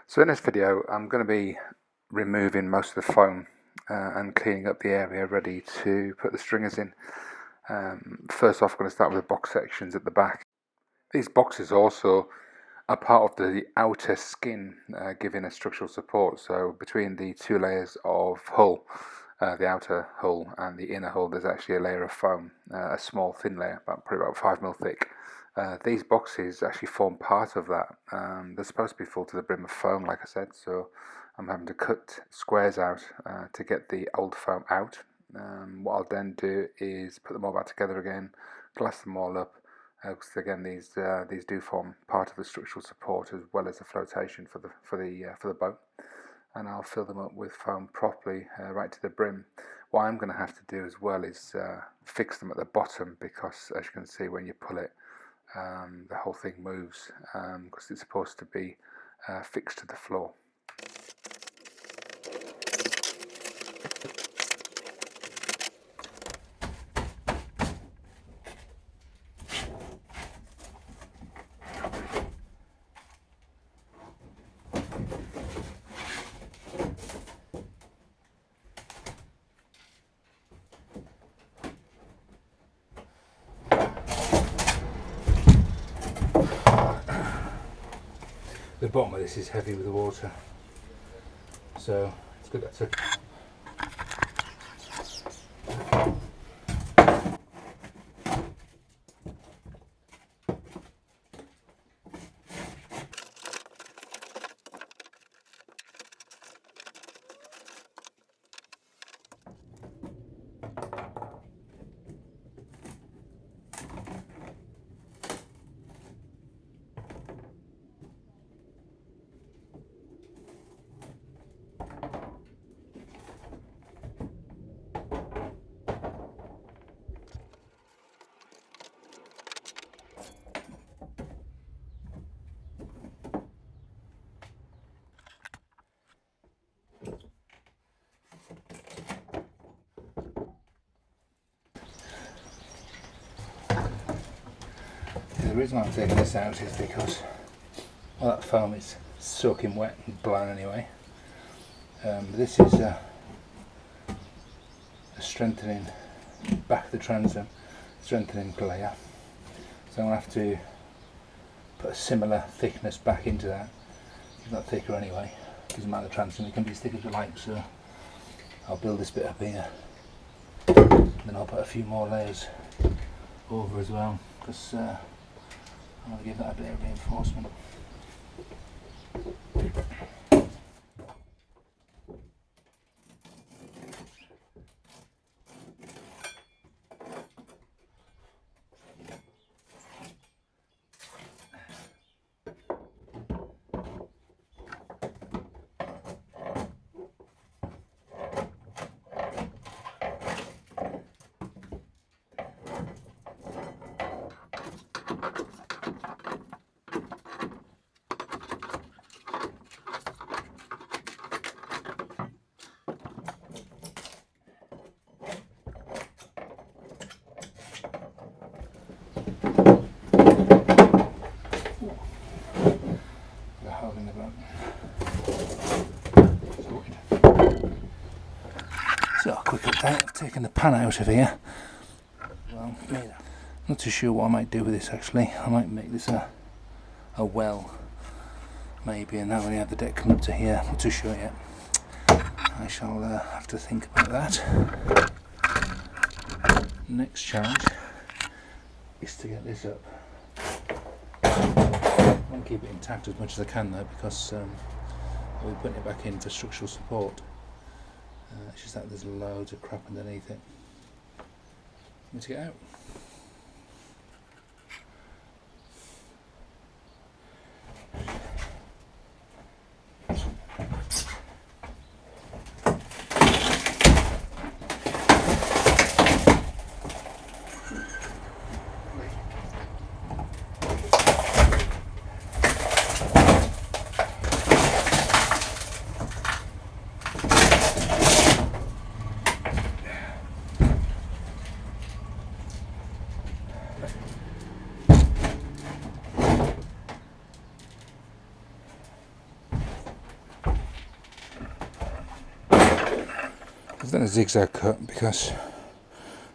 So in this video I'm going to be removing most of the foam and cleaning up the area ready to put the stringers in. First off, I'm going to start with the box sections at the back. These boxes also are part of the outer skin, giving a structural support. So between the two layers of hull, the outer hull and the inner hull, there's actually a layer of foam, a small thin layer, probably about 5mm thick. These boxes actually form part of that. They're supposed to be full to the brim of foam, like I said, so I'm having to cut squares out to get the old foam out. What I'll then do is put them all back together again, glass them all up, because again these do form part of the structural support as well as the flotation for the boat. And I'll fill them up with foam properly right to the brim. What I'm going to have to do as well is fix them at the bottom, because as you can see when you pull it, the whole thing moves because it's supposed to be fixed to the floor. The bottom of this is heavy with the water, so it's good to The reason I'm taking this out is because, well, that foam is soaking wet and blown anyway. This is a strengthening back of the transom, strengthening layer. So I'm going to have to put a similar thickness back into that. It's not thicker anyway, doesn't matter the transom, it can be as thick as you like. So I'll build this bit up here, then I'll put a few more layers over as well, because I want to give that a bit of reinforcement. So, a quick update, I've taken the pan out of here. Well, not too sure what I might do with this actually. I might make this a well, maybe, and that when you have the deck come up to here. Not too sure yet. I shall have to think about that. Next challenge is to get this up. I want to keep it intact as much as I can though, because we're putting it back in for structural support. It's just that there's loads of crap underneath it. Let's get out. done a zigzag cut because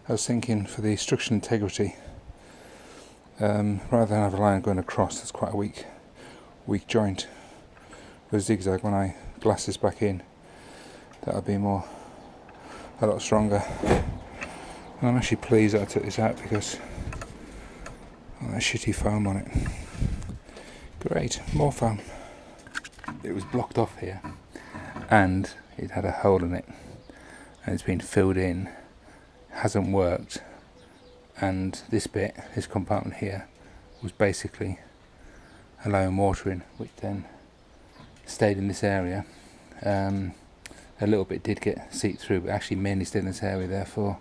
I was thinking for the structural integrity, rather than have a line going across, that's quite a weak joint. With a zigzag, when I glass this back in, that'll be a lot stronger. And I'm actually pleased that I took this out because that shitty foam on it. Great, more foam. It was blocked off here and it had a hole in it and it's been filled in, hasn't worked, and this compartment here was basically allowing water in, which then stayed in this area. A little bit did get seeped through, but actually mainly stayed in this area, therefore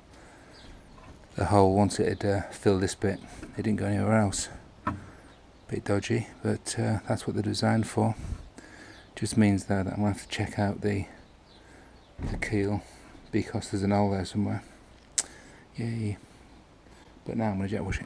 the hole, once it had filled this bit, it didn't go anywhere else. Bit dodgy, but that's what they're designed for. Just means that I'm going to have to check out the keel because there's an hole there somewhere. Yay. But now I'm going to jet wash it.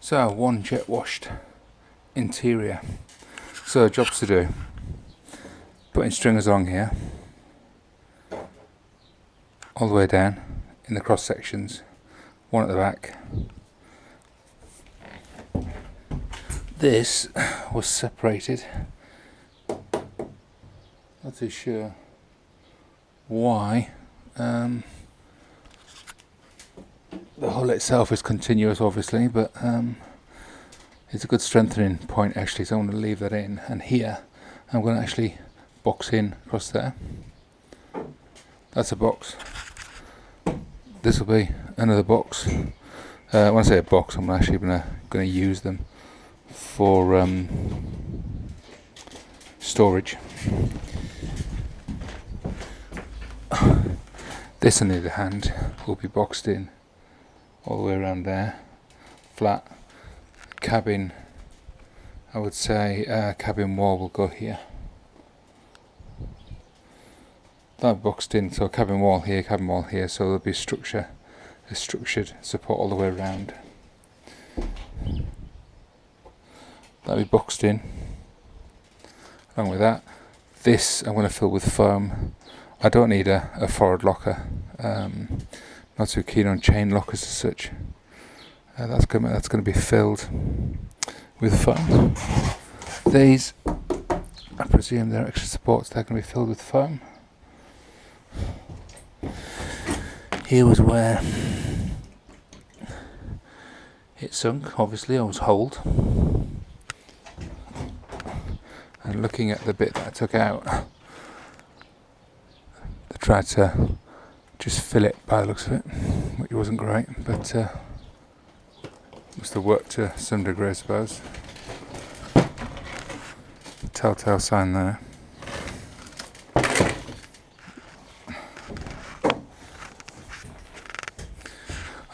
So, one jet washed interior. So, jobs to do. Putting stringers on here, all the way down in the cross sections, one at the back. This was separated, not too sure why. The hull itself is continuous, obviously, but it's a good strengthening point actually, so I'm going to leave that in. And here I'm going to actually box in across there. That's a box. This will be another box. When I say a box, I'm actually going to use them for storage. This, on the other hand, will be boxed in all the way around there, flat. Cabin, I would say cabin wall will go here. That boxed in, so cabin wall here, so there'll be a structured support all the way around. That'll be boxed in. Along with that, this I'm going to fill with foam. I don't need a forward locker. Not too keen on chain lockers as such. That's going to be filled with foam. These, I presume they're extra supports. They're going to be filled with foam. Here was where it sunk. Obviously, I was holed. And looking at the bit that I took out, I tried to just fill it by the looks of it, which wasn't great, but must have worked to some degree, I suppose. Telltale sign there.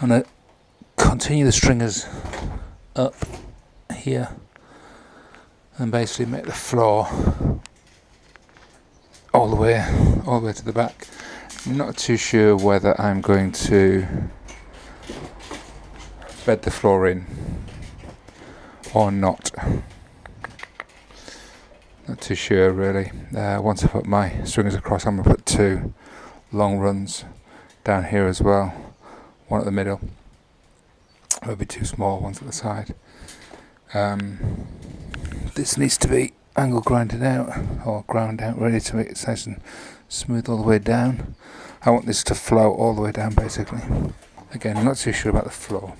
I'm going to continue the stringers up here and basically make the floor way to the back. Not too sure whether I'm going to bed the floor in or not. Not too sure really. Once I put my stringers across, I'm going to put 2 long runs down here as well. One at the middle. There'll be 2 small ones at the side. This needs to be angle grinded out or ground out, ready to make it nice and smooth all the way down. I want this to flow all the way down basically. Again, I'm not too sure about the floor.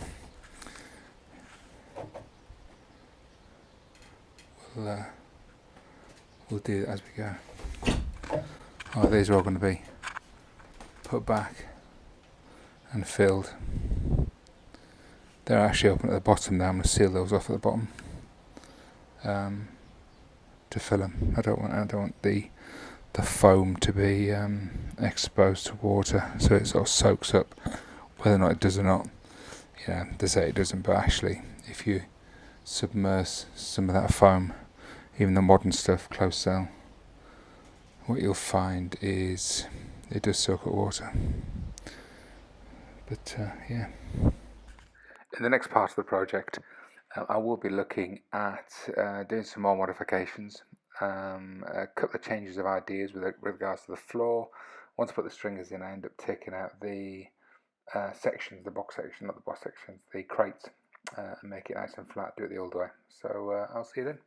We'll do it as we go. Oh, these are all going to be put back and filled. They're actually open at the bottom now. I'm going to seal those off at the bottom to fill them. I don't want the foam to be exposed to water, so it sort of soaks up. Whether or not it does or not, yeah, they say it doesn't, but actually, if you submerge some of that foam, even the modern stuff, closed cell, what you'll find is it does soak up water. But yeah. In the next part of the project, I will be looking at doing some more modifications, a couple of changes of ideas with regards to the floor. Once I put the stringers in, I end up taking out the sections, the box section, not the box sections, the crates, and make it nice and flat, do it the old way. So I'll see you then.